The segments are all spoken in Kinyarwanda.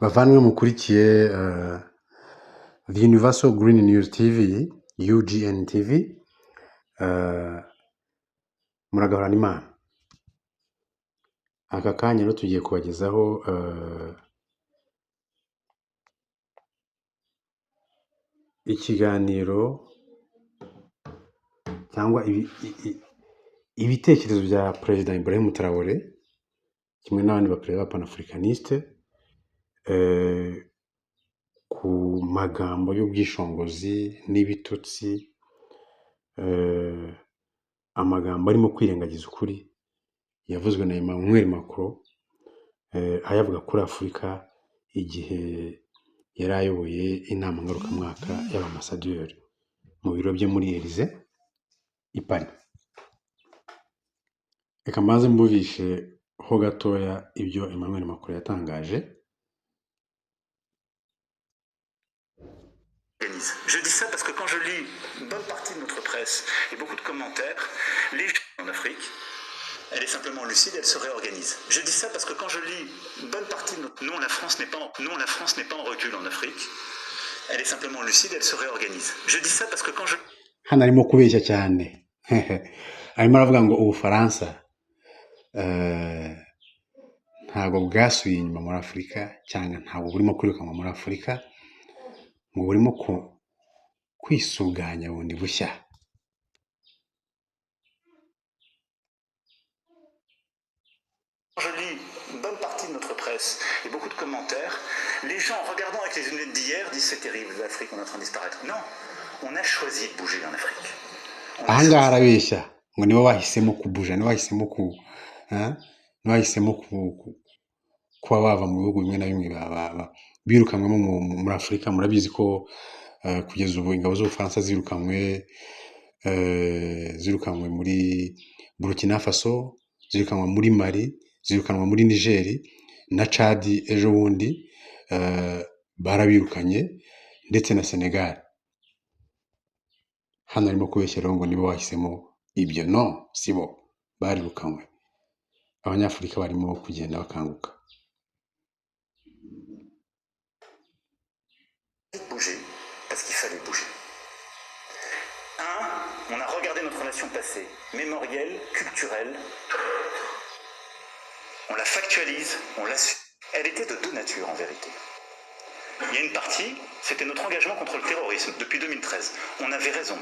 bavandimwe mukurikiye The Universal Green News TV, UGN TV, muragahorana Imana. Aka kanya rero tugiye kubagezaho ikiganiro cyangwa ibitekerezo bya Perezida Ibrahim Traoré kimwe n'abandi baperezida ba Panafricaniste ku magambo y'ubwishongozi n'ibitutsi, amagambo arimo kwirengagiza ukuri yavuzwe na Emmanuel Macron, ayavuga kuri Afurika igihe yari ayoboye inama ngarukamwaka y'abamasaderi mu biro bye muri Elysée i Paris. Reka mbanze mbuvishe ho gatoya ibyo Emmanuel Macron yatangaje. Je dis ça parce que quand je lis une bonne partie de notre presse et beaucoup de commentaires, les gens en Afrique, elle est simplement lucide, elle se réorganise. Je dis ça parce que quand je lis une bonne partie de notre... Non, la France n'est pas en recul en Afrique. Elle est simplement lucide, elle se réorganise. Je dis ça parce que quand je... Hano arimo kubeshya cyane. Arimo aravuga ngo Ubufaransa ntabwo bwasubiye inyuma muri Afurika cyangwa ntabwo burimo kwirukanwa muri Afurika, ngo burimo kwisuganya bundi bushya. Je lis une bonne partie de notre presse et beaucoup de commentaires, les gens, en regardant avec les lunettes d'hier, disent c'est terrible, l'Afrique, on est en train de disparaître. Non, on a choisi de bouger en Afrique. Ahangaha arabeshya ngo nibo bahisemo kubuja, nibo bahisemo kuba bava mu bihugu bimwe na bimwe birukanwemo muri Afurika. Murabizi ko kugeza ubu ingabo z'Ubufaransa zirukanwe muri Burkina Faso, zirukanwa muri Mali, zirukanwa muri Niger na Chad ejo bundi, barabirukanye ndetse na Senegal. Hano arimo kubeshya rero ngo nibo bahisemo ibyo. No, sibo barirukanwe. Abanyafurika barimo kugenda bakanguka. Bouger parce qu'il fallait bouger. On a regardé notre relation passée, mémorielle, culturelle. On la factualise, on l'assume. Elle était de deux natures en vérité. Il y a une partie, c'était notre engagement contre le terrorisme depuis 2013. On avait raison.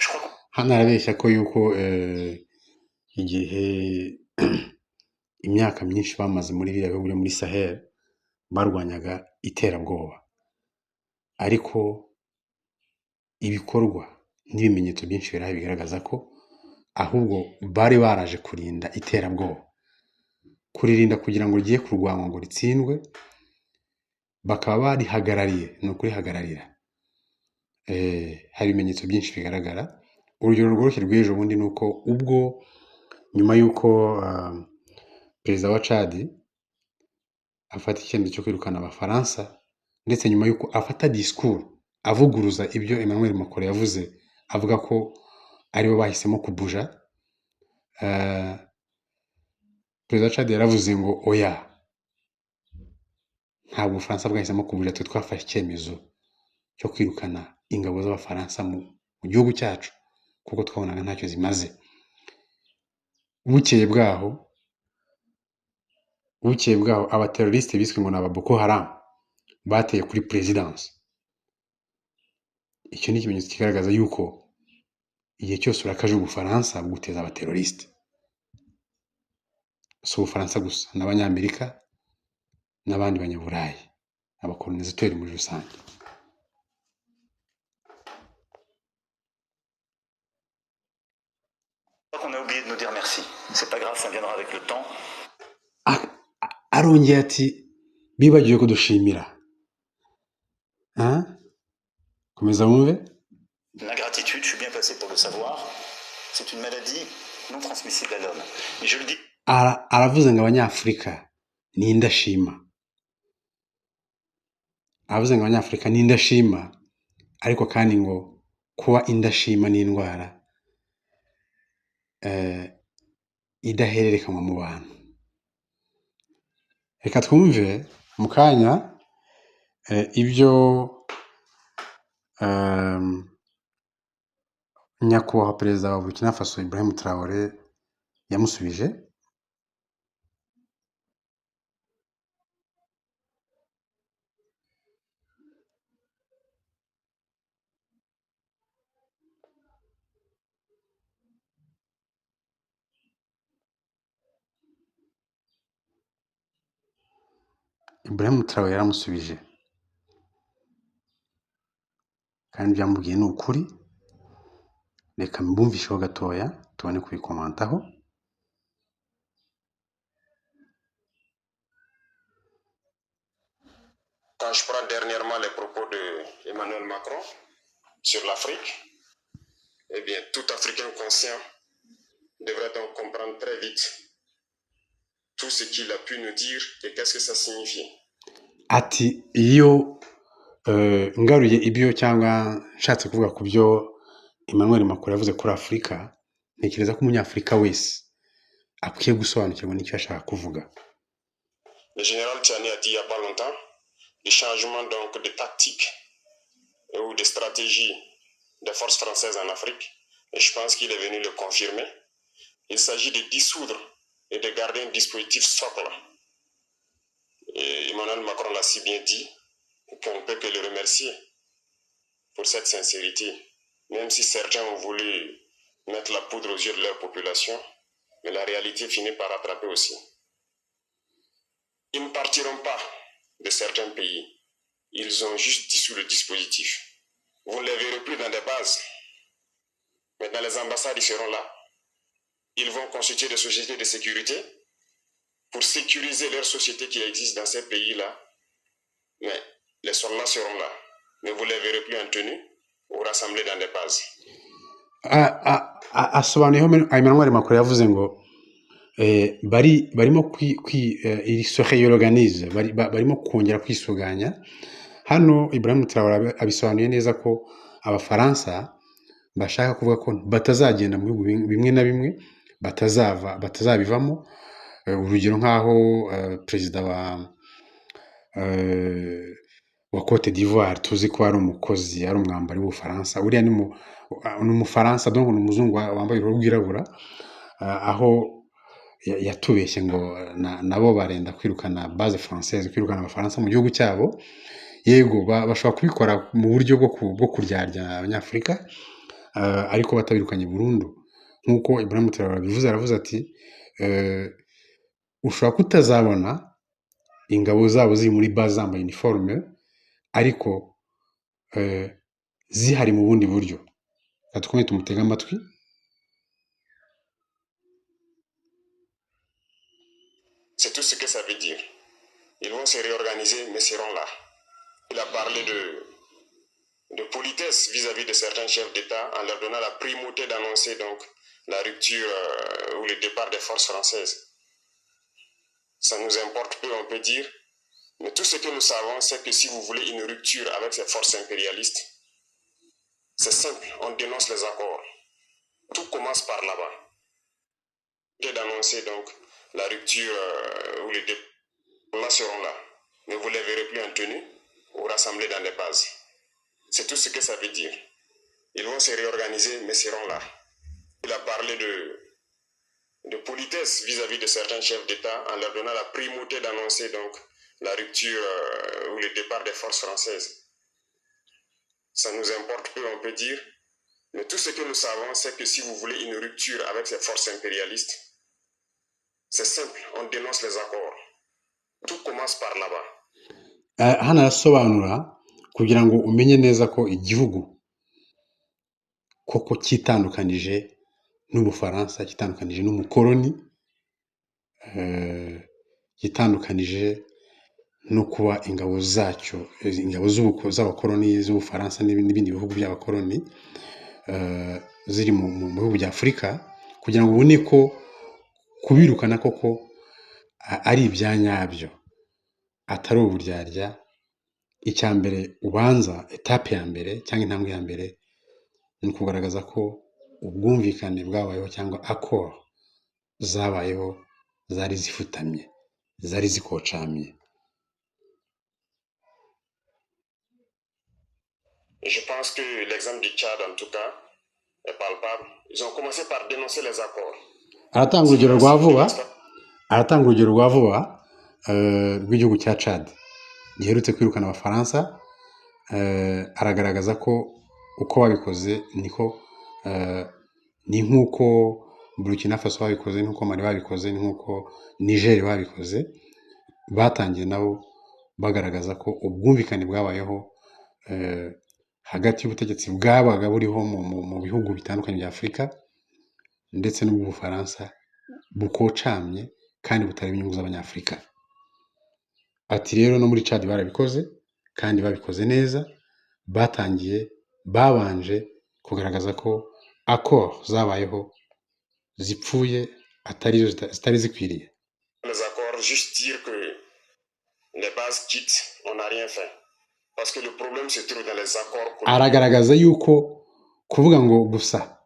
Je crois qu'on... Hano arabeshya ko yuko igihe imyaka myinshi bamaze muri biriya bihugu byo muri Sahel barwanyaga iterabwoba, ariko ibikorwa n'ibimenyetso byinshi birahari bigaragaza ko ahubwo bari baraje kurinda iterabwoba, kuririnda kugira ngo rigiye kurwanwa ngo ritsindwe, bakaba barihagarariye, ni ukurihagararira. Hari ibimenyetso byinshi bigaragara. Urugero rworoshye rw'ejo bundi ni uko ubwo nyuma y'uko perezida wa Chad afata icyemezo cyo kwirukana Abafaransa, ndetse nyuma y'uko afata discours avuguruza ibyo Emmanuel Macron yavuze, avuga ko aribo bahisemo kubuja, perezida wa Chad yaravuze ngo oya, ntabwo Ubufaransa bwahisemo kubuja, twe twafashe icyemezo cyo kwirukana ingabo z'Abafaransa mu gihugu cyacu kuko twabonaga ntacyo zimaze. Bukeye bwaho abateroriste biswe ngo ni aba Boko Haram bateye kuri presidence. Icyo ni ikimenyetso kigaragaza yuko igihe cyose urakaje Ubufaransa buguteza abateroriste. Si Ubufaransa gusa, n'Abanyamerika n'abandi banyaburayi, abakolonizateri muri rusange. On a oublié de nous dire merci. C'est pas grave, ça viendra avec le temps. Arongeye ati bibagiwe kudushimira. Komeza wumve. L'ingratitude, je suis bien placé pour le savoir, c'est une maladie non transmissible à l'homme. Mais je le dis. Aravuze ngo Abanyafurika ni indashima. Aravuze ngo Abanyafurika ni indashima, ariko kandi ngo kuba indashima ni indwara idahererekanwa mu bantu. reka twumve mu kanya ibyo nyakubahwa perezida wa Burkina Faso Ibrahim Traoré yamusubije. Ibrahim Traoré yaramusubije kandi byamubwiye ni ukuri. Reka mbumvisheho gatoya tubone kubikomantaho. Quand je prends dernièrement les propos de Emmanuel Macron sur l'Afrique, eh bien, tout Africain conscient devrait donc comprendre très vite tout ce qu'il a pu nous dire et qu'est-ce que ça signifie. Ati iyo ngaruye ibyo cyangwa nshatse kuvuga ku byo Emmanuel Macron yavuze kuri Afurika, ntekereza ko umunyafurika wese akwiye gusobanukirwa n'icyo ashaka kuvuga. Le général Tiani a dit il n'y a pas longtemps le changement donc de tactique ou de stratégie des forces françaises en Afrique, et je pense qu'il est venu le confirmer. Il s'agit de dissoudre et de garder un dispositif socle. Et Emmanuel Macron l'a si bien dit qu'on ne peut que le remercier pour cette sincérité, même si certains ont voulu mettre la poudre aux yeux de leur population, mais la réalité finit par rattraper aussi. Ils ne partiront pas de certains pays. Ils ont juste dissous le dispositif. Vous ne les verrez plus dans des bases, mais dans les ambassades, ils seront là. Ils vont constituer des sociétés de sécurité pour sécuriser leurs sociétés qui existent dans ces pays-là. Mais les soldats seront là. Mais vous ne les verrez plus en tenue ou rassemblés dans des bases. Asobanuyeho Emmanuel Macron yavuze ngo barimo barimo kongera kwisuganya. Hano Ibrahim Traoré abisobanuye neza ko abafaransa bashaka kuvuga ko batazagenda mu bihugu bimwe na bimwe, batazabivamo. Urugero nk'aho perezida wa Cote d'Ivoire tuzi ko ari umukozi, ari umwambari w'Ubufaransa. Uriya ni umufaransa, donc ni umuzungu wambaye uruhu rwirabura, aho yatubeshye ngo nabo barenda kwirukana base française, kwirukana abafaransa mu gihugu cyabo. Yego bashobora kubikora mu buryo bwo kuryarya abanyafurika, ariko batabirukanye burundu. Nk'uko Ibrahim Traoré bivuze, aravuze ati ushobora kutazabona ingabo zabo ziri muri base zambaye uniforme, ariko zihari mu bundi buryo. Atukomeye tumutega amatwi. C'est tout ce que ça veut dire. Ils vont se réorganiser, mais seront là. Il a parlé de politesse vis-à-vis de certains chefs d'État en leur donnant la primauté d'annoncer donc la rupture ou le départ des forces françaises. Ça nous importe peu, on peut dire, mais tout ce que nous savons, c'est que si vous voulez une rupture avec ces forces impérialistes, c'est simple, on dénonce les accords. Tout commence par là-bas. Et d'annoncer donc la rupture ou le départ, là seront là, mais vous ne les verrez plus en tenue ou rassemblés dans des bases. C'est tout ce que ça veut dire. Ils vont se réorganiser, mais seront là. Il a parlé de politesse vis-à-vis de certains chefs d'État en leur donnant la primauté d'annoncer donc la rupture ou le départ des forces françaises. Ça nous importe peu, on peut dire, mais tout ce que nous savons, c'est que si vous voulez une rupture avec ces forces impérialistes, c'est simple, on dénonce les accords. Tout commence par là-bas. Hano arasobanura kugira ngo umenye neza ko igihugu koko cyitandukanije n'Ubufaransa, cyitandukanije n'umukoloni, cyitandukanije no kuba ingabo zacyo, ingabo z'abakoloni z'Ubufaransa n'ibindi bihugu by'abakoloni ziri mu bihugu bya Afurika, kugira ngo ubone ko kubirukana koko ari ibyanyabyo, atari uburyarya. Icya mbere ubanza, etape ya mbere cyangwa intambwe ya mbere, ni ukugaragaza ko ubwumvikane bwabayeho cyangwa accord zabayeho zari zifutamye, zari zikocamye. Et je pense que l'exemple du Tchad, en tout cas, est palpable. Ils ont commencé par dénoncer les accords. aratanga urugero rwa vuba rw'igihugu cya Chad giherutse kwirukana abafaransa. Aragaragaza ko uko babikoze niko ni nk'uko Burkina Faso babikoze, nk'uko Mali babikoze, nk'uko Niger babikoze. Batangiye nabo bagaragaza ko ubwumvikane bwabayeho hagati y'ubutegetsi bwabaga buriho mu bihugu bitandukanye bya Afurika ndetse n'ubw'Ubufaransa bukocamye kandi butareba inyungu z'Abanyafurika. Ati rero no muri Chad barabikoze kandi babikoze neza. Babanje kugaragaza ko accord zabayeho zipfuye zitari zikwiriye. Les accords, juste dire que les bases quittent, on n'a rien fait. Parce que le problème se trouve dans les accords. Aragaragaza yuko kuvuga ngo gusa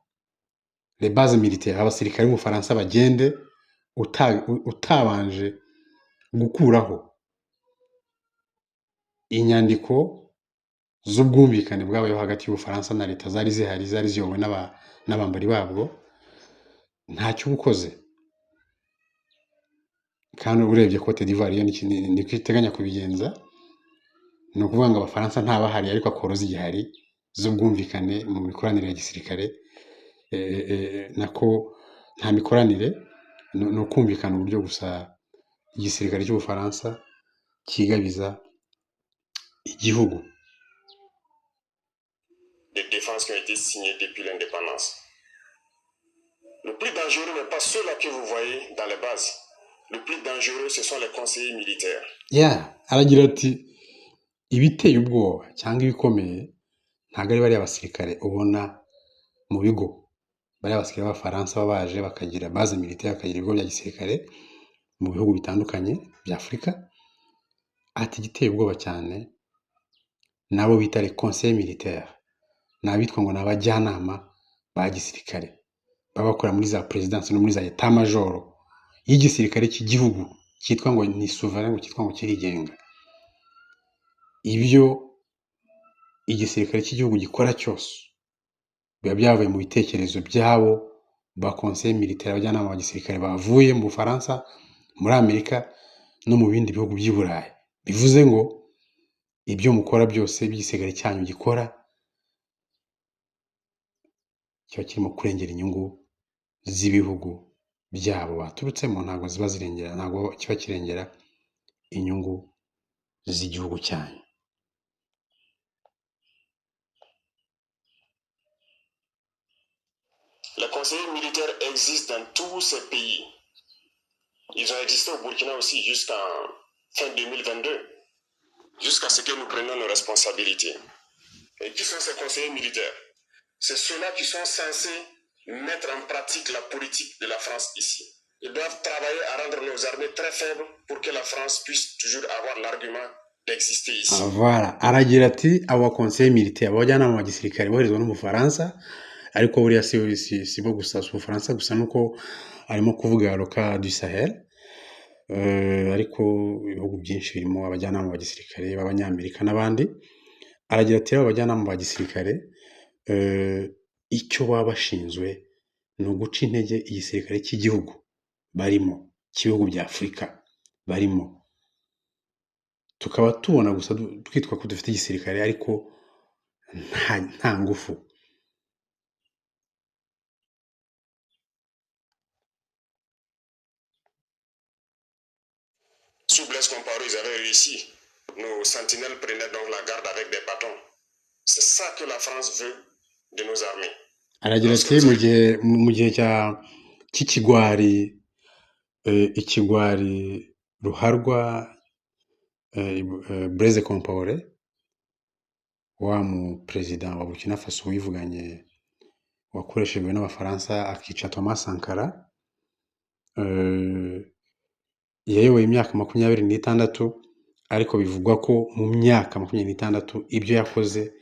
les bases militaires, abasirikare b'Ubufaransa bagende utabanje gukuraho inyandiko z'ubwumvikane bwabayeho hagati y'Ubufaransa na leta zari zihari, zari ziyobowe n'abambari babwo, ntacyo ubukoze. Kandi urebye Cote d'Ivoire yo niko iteganya kubigenza. Ni ukuvuga ngo Abafaransa ntabahari ariko akoro zigihari z'ubwumvikane mu mikoranire ya gisirikare. Nako nta mikoranire, ni ukumvikana uburyo gusa igisirikare cy'Ubufaransa kigabiza igihugu. Des défenses qui ont été signées depuis l'indépendance. Le plus dangereux n'est pas ceux-là que vous voyez dans les bases. Le plus dangereux, ce sont les conseillers militaires. Aragira ati ibiteye ubwoba cyangwa ibikomeye ntabwo ari bariya basirikare ubona mu bigo. Bariya basirikare b'Abafaransa babaje bakagira base militaire, bakagira ibigo bya gisirikare mu bihugu bitandukanye bya Afurika. Ati igiteye ubwoba cyane nabo bita les conseillers militaires, n'abitwa ngo n'abajyanama ba gisirikare baba bakora muri za presidence no muri za etat major y'igisirikare cy'igihugu cyitwa ngo ni souverain, cyitwa ngo kirigenga. Ibyo igisirikare cy'igihugu gikora cyose biba byavuye mu bitekerezo byabo ba conseil militaire, abajyanama ba gisirikare bavuye mu Bufaransa, muri Amerika no mu bindi bihugu by'i Burayi. Bivuze ngo ibyo mukora byose by'igisirikare cyanyu gikora kiba kirimo kurengera inyungu z'ibihugu byabo baturutsemo, ntabwo ziba zirengera, ntabwo kiba kirengera inyungu z'igihugu cyanyu. Les conseillers militaires existent dans tous ces pays. Ils ont existé au Burkina aussi jusqu'en fin 2022, jusqu'à ce que nous prenions nos responsabilités. Et qui sont ces conseillers militaires? C'est ceux-là qui sont censés mettre en pratique la politique de la France ici. Ils doivent travailler à rendre nos armées très faibles pour que la France puisse toujours avoir l'argument d'exister ici. Voilà. Aragira ati abo conseillers militaires, abajyanama ba gisirikare boherezwa n'Ubufaransa, ariko buriya si bo gusa, Ubufaransa gusa, nuko arimo kuvuga roka du Sahel. Ariko ibihugu byinshi birimo abajyanama ba gisirikare b'Abanyamerika n'abandi. Aragira ati abajyanama ba gisirikare icyo baba bashinzwe ni uguca intege igisirikare cy'igihugu barimo, cy'ibihugu bya Afurika barimo. Tukaba tubona gusa twitwa ko dufite igisirikare ariko nta ngufu. Sous Blaise Compaoré, ils avaient réussi. Nos sentinelles prenaient donc la garde avec des bâtons. C'est ça que la France veut de nos armées. Aragira ati mu gihe cy'ikigwari ruharwa Blaise Compaoré, wa mu perezida wa Burkina Faso wivuganye wakoreshejwe n'Abafaransa akica Thomas Sankara, yayoboye imyaka 26, ariko bivugwa ko mu myaka 26 ibyo yakoze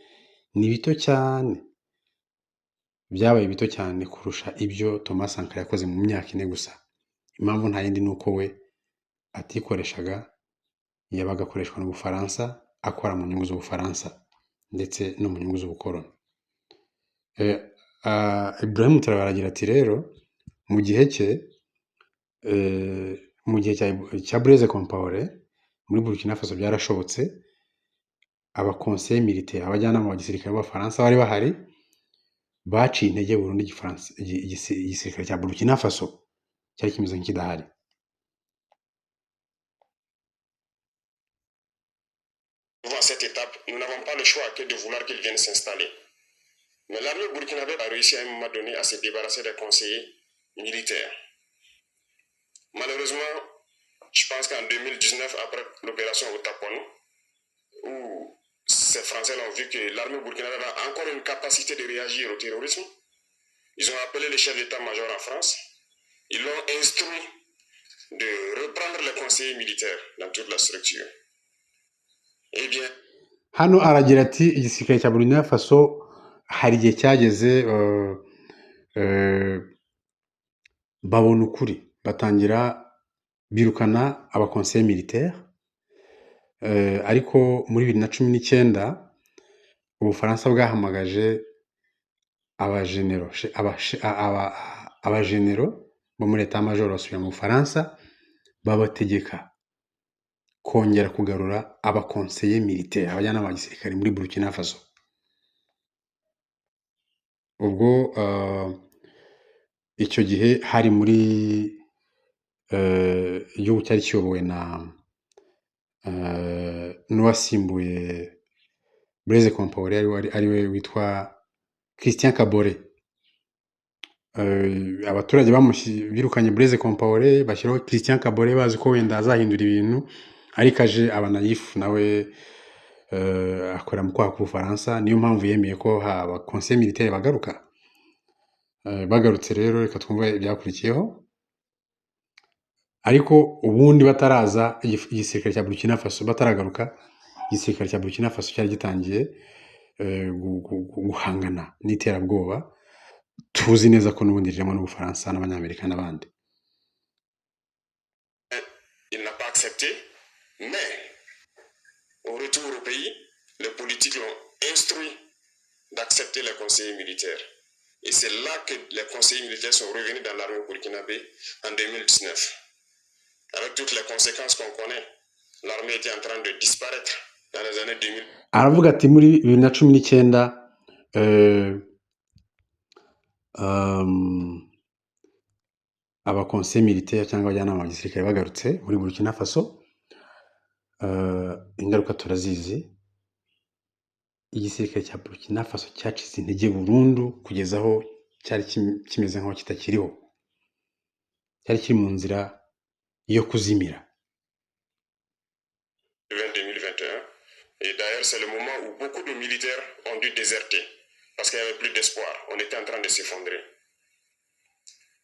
ni bito cyane, byabaye bito cyane kurusha ibyo Thomas Sankara yakoze mu myaka 4 gusa. Impamvu nta yindi nuko we atikoreshaga yabaga akoreshwa n'Ubufaransa akora mu nyungu z'Ubufaransa ndetse no mu nyungu z'ubukoloni. Ibrahim Traoré aragira ati rero mu gihe cye mu gihe cya Blaise Compaoré muri Burkina Faso byarashobotse abakonseye militaire abajyanama ba gisirikare b'Abafaransa bari bahari baciye intege burundu igisirikare cya Burkina Faso cyari kimeze nk'ikidahari. À cette étape, nous n'avons pas le choix que de vouloir qu'ils viennent s'installer. Mais l'armée burkinabé a réussi à un moment donné à se débarrasser des conseillers militaires. Malheureusement, je pense qu'en 2019, après l'opération Otapon, où ces Français ont vu que l'armée burkinabé a encore une capacité de réagir au terrorisme, ils ont appelé le chef d'état-major en France, ils l'ont instruit de reprendre les conseillers militaires dans toute la structure. Eh bien, hano aragira ati igisirikare cya Burkina Faso hari igihe cyageze babona ukuri batangira birukana abakonseye militaire, ariko muri 2019 Ubufaransa bwahamagaje abajenero bo muri etat major basubira mu Bufaransa babategeka kongera kugarura abakonseye militaire abajyanama ba gisirikare muri Burkina Faso. Ubwo icyo gihe hari muri igihugu cyari kiyobowe na n'uwasimbuye Blaise Compaoré ari we witwa Christian Kaboré. Abaturage birukanye Blaise Compaoré bashyiraho Christian Kaboré bazi ko wenda azahindura ibintu, ariko aje abanayifu nawe akora mu kwaha k'Ubufaransa, niyo mpamvu yemeye ko abakonseye militaire bagaruka. Bagarutse rero reka twumve ibyakurikiyeho, ariko ubundi bataraza igisirikare cya Burkina Faso bataragaruka, igisirikare cya Burkina Faso cyari gitangiye guhangana n'iterabwoba tuzi neza ko n'ubundi ririmo n'Ubufaransa n'Abanyamerika n'abandi. Il n'a pas accepté, mais au retour au pays, les politiques l'ont instruit d'accepter les conseillers militaires. Et c'est là que les conseillers militaires sont revenus dans l'armée burkinabé en 2019. Avec toutes les conséquences qu'on connaît, l'armée était en train de disparaître dans les années 2000. Aravuga ati muri 2019 abakonseye militaire cyangwa abajyanama ba gisirikare bagarutse muri Burkina Faso, ingaruka turazizi. Igisirikare cya Burkina Faso cyacize intege burundu kugeza aho cyari kimeze nk'aho kitakiriho, cyari kiri mu nzira yo kuzimira. 2021, et d'ailleurs c'est le moment où beaucoup de militaires ont dû déserter parce qu'il n'y avait plus d'espoir, on était en train de s'effondrer.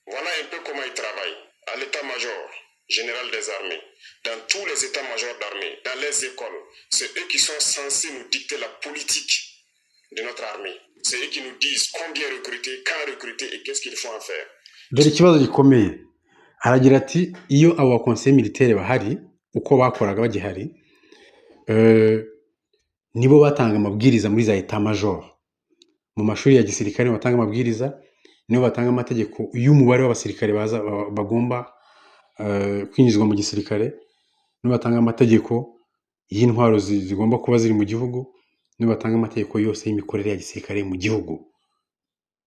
Voilà un peu comment ils travaillent à l'état-major général des armées, dans tous les états-majors d'armée, dans les écoles. C'est eux qui sont censés nous dicter la politique de notre armée. C'est eux qui nous disent combien recruter, quand recruter et qu'est-ce qu'il faut en faire. Dore ikibazo gikomeye, aragira ati iyo abo bakonseye militaire bahari uko bakoraga bagihari, nibo batanga amabwiriza muri za état-major. Mu mashuri ya gisirikare batanga amabwiriza, nibo batanga amategeko y'umubare w'abasirikare bagomba kwinjizwa mu gisirikare, nibo batanga amategeko y'intwaro zigomba kuba ziri mu gihugu, nibo batanga amategeko yose y'imikorere ya gisirikare mu gihugu.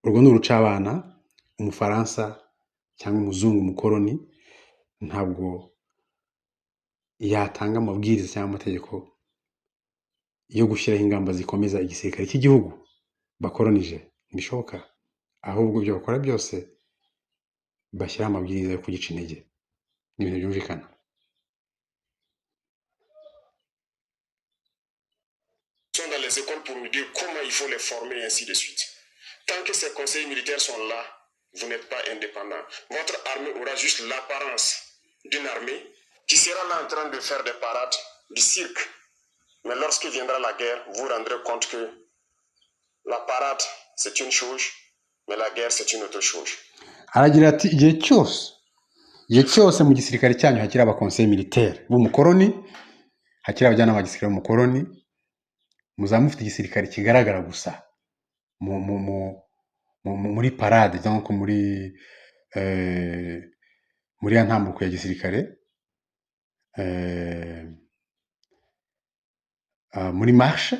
Urwo ni urucabana. Umufaransa cyangwa umuzungu umukoloni ntabwo yatanga amabwiriza cyangwa amategeko yo gushyiraho ingamba zikomeza igisirikare cy'igihugu bakolonije. Ntibishoboka. Ahubwo ibyo bakora byose bashyiraho amabwiriza yo kugica intege. Ni ibintu byumvikana. Ils sont dans les écoles pour nous dire comment il faut les former et ainsi de suite. Tant que ces conseillers militaires sont là, vous n'êtes pas indépendant. Votre armée aura juste l'apparence d'une armée qui sera là en train de faire des parades, du cirque. Mais lorsque viendra la guerre, vous vous rendrez compte que la parade, c'est une chose, mais la guerre, c'est une autre chose. Aragira ati igihe cyose igihe cyose mu gisirikare cyanyu hakiri abakonseye militaire b'umukoroni, hakiri abajyanama b'igisirikare b'umukoroni, muzaba mufite igisirikare kigaragara gusa muri parade cyangwa muri ya ntambuko ya gisirikare, muri marche,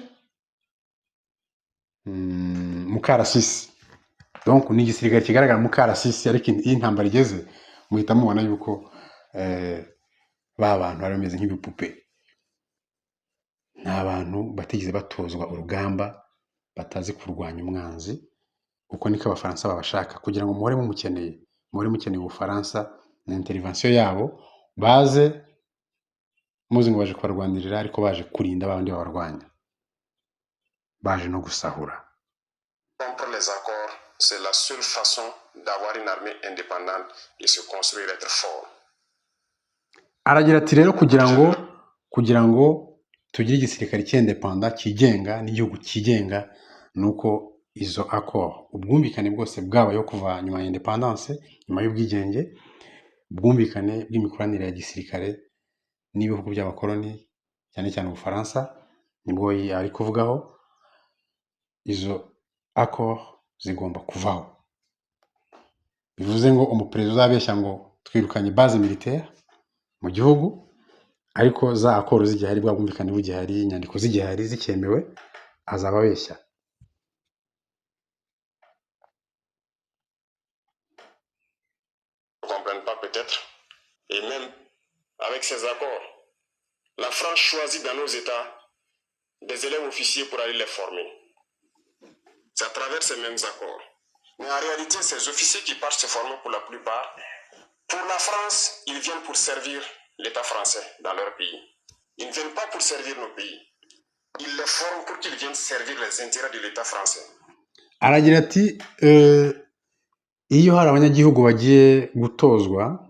mu karasisi. Donc ni igisirikare kigaragara mu karasisi, ariko iyo intambara igeze muhita mubona yuko ba bantu bari bameze nk'ibipupe. Ni abantu batigeze batozwa urugamba, batazi kurwanya umwanzi. Uko niko abafaransa babashaka, kugira ngo muhore mukeneye Ubufaransa na intervention yabo, baze muzi ngo baje kubarwanirira, ariko baje kurinda abandi babarwanya, baje no gusahura. Rompre les accords, c'est la seule façon d'avoir une armée indépendante et se construire, être fort. Aragira ati rero kugira ngo tugire igisirikare cy'independant kigenga n'igihugu kigenga, nuko izo accord, ubwumvikane bwose bwabayeho kuva nyuma ya independance, nyuma y'ubwigenge, ubwumvikane bw'imikoranire ya gisirikare n'ibihugu by'abakoloni, cyane cyane Ubufaransa, nibwo ari kuvugaho. Izo accord zigomba kuvaho. Bivuze ngo umuperezida uzabeshya ngo twirukanye base militaire mu gihugu, ariko za accord zigihari, bwa bwumvikane bugihari, inyandiko zigihari zikemewe, azaba abeshya. Ne comprennent pas peut-être. Et même avec ces accords, la France choisit dans nos États des élèves officiers pour aller les former. C'est à travers ces mêmes accords. Mais en réalité, ces officiers qui partent se former pour la plupart, pour la France, ils viennent pour servir l'État français dans leur pays. Ils ne viennent pas pour servir nos pays. Ils les forment pour qu'ils viennent servir les intérêts de l'État français. Aragira ati iyo hari abanyagihugu bagiye gutozwa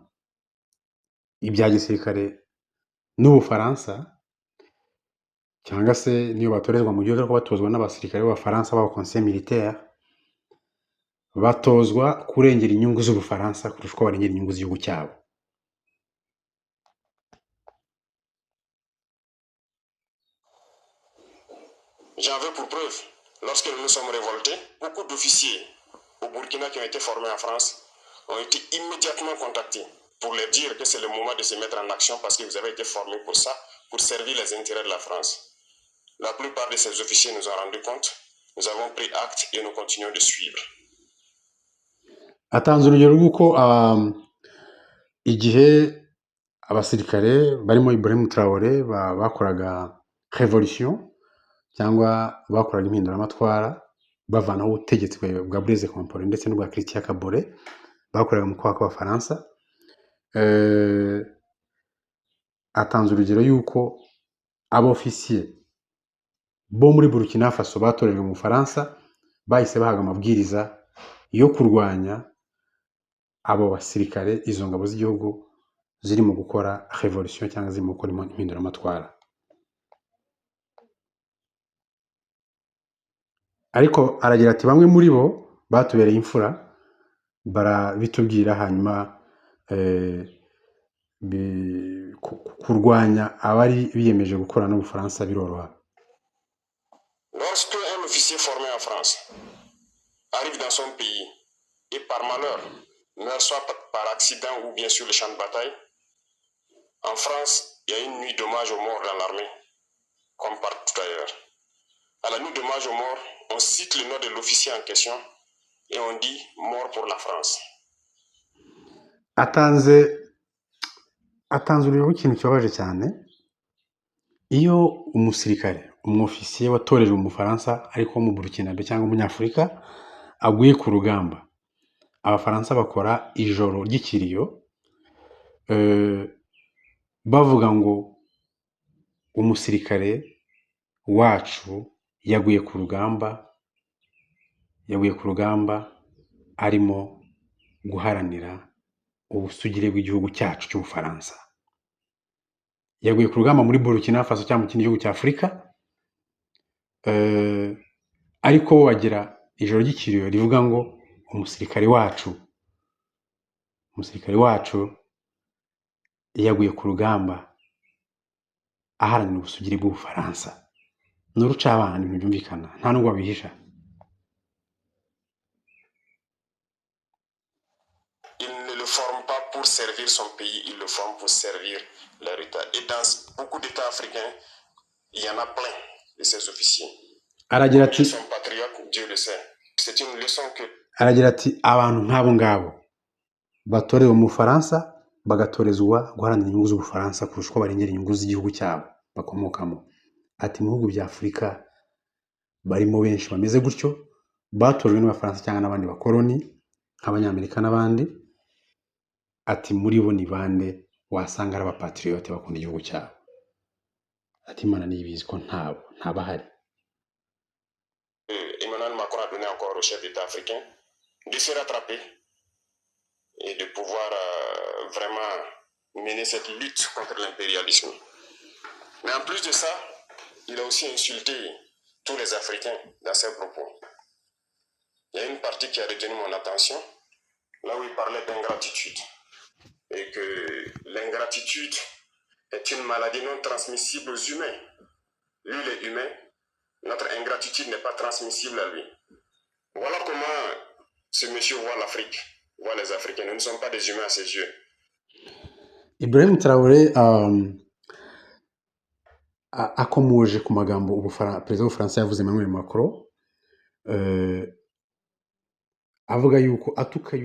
ibya gisirikare n'Ubufaransa, cyangwa se niyo batorezwa mu gihugu, ariko batozwa n'abasirikare b'Abafaransa b'abakonseye militaire, batozwa kurengera inyungu z'Ubufaransa kurusha uko barengera inyungu z'igihugu cyabo. J'en veux pour preuve, lorsque nous nous sommes révoltés, beaucoup d'officiers au Burkina qui ont été formés en France ont été immédiatement contactés pour leur dire que c'est le moment de se mettre en action parce que vous avez été formés pour ça, pour servir les intérêts de la France. La plupart de ces officiers nous ont rendu compte, nous avons pris acte et nous continuons de suivre. Atanze urugero rw'uko igihe abasirikare barimo Ibrahim Traoré bakoraga revolution cyangwa bakoraga impinduramatwara bavanaho ubutegetsi bwa Blaise Compaoré ndetse n'ubwa Christian Kabore, bakoraga mu kwaha kw'Abafaransa. Atanze urugero y'uko abofisiye bo muri Burkina Faso batorejwe mu Bufaransa bahise bahaga amabwiriza yo kurwanya abo basirikare, izo ngabo z'igihugu zirimo gukora revolution cyangwa zirimo gukora impinduramatwara. Ariko aragira ati bamwe muri bo batubereye imfura, barabitubwira, hanyuma kurwanya abari biyemeje gukora n'Ubufaransa biroroha. Lorsque un officier formé en France arrive dans son pays et par malheur meurt soit par accident ou bien sur le champ de bataille, en France, il y a une nuit d'hommage aux morts dans l'armée, comme partout ailleurs. À la nuit d'hommage aux morts, on cite le nom de l'officier en question et on dit mort pour la France. Atanze urugero rw'ikintu kibabaje cyane. Iyo umusirikare, umwofisiye watorejwe mu Bufaransa ariko mu Burkina cyangwa umunyafurika aguye ku rugamba, Abafaransa bakora ijoro ry'ikiriyo bavuga ngo umusirikare wacu yaguye ku rugamba arimo guharanira ubusugire bw'igihugu cyacu cy'Ubufaransa. Yaguye ku rugamba muri Burkina Faso cyangwa mu kindi gihugu cya Afurika, ariko bo bagira ijoro ry'ikiriyo rivuga ngo umusirikare wacu yaguye ku rugamba aharanira ubusugire bw'Ubufaransa. Ni urucabana, ni ibintu byumvikana, nta nubwo babihisha. Il ne le forme pas pour servir son pays, il le forme pour servir leur État. Et dans beaucoup d'États africains, il y en a plein de ces officiers. Aragira Ils ati sont patriotes, Dieu le sait. C'est une leçon que aragira ati abantu nk'abo ngabo batorewe mu Bufaransa bagatorezwa guharanira inyungu z'Ubufaransa kurusha uko barengera inyungu z'igihugu cyabo bakomokamo. Ati mu bihugu bya Afurika barimo benshi bameze gutyo, batojwe n'Abafaransa cyangwa n'abandi bakoloni nk'Abanyamerika n'abandi. Ati muri bo ni bande wasanga ari abapatriote bakunda igihugu cyabo. Ati Imana niyibizi ko ntabahari. Emmanuel Macron a donné encore au chef d'État africain de se rattraper et de pouvoir vraiment mener cette lutte contre l'impérialisme. Mais en plus de ça, il a aussi insulté tous les Africains dans ses propos. Il y a une partie qui a retenu mon attention, là où il parlait d'ingratitude. Et que l'ingratitude est une maladie non transmissible aux humains. Lui, il est humain, notre ingratitude n'est pas transmissible à lui. Voilà comment ce monsieur voit l'Afrique, voit les Africains. Nous ne sommes pas des humains à ses yeux. Ibrahim Traoré akomoje ku magambo perezida w'Ubufaransa yavuze Emmanuel Macron, avuga yuko atuka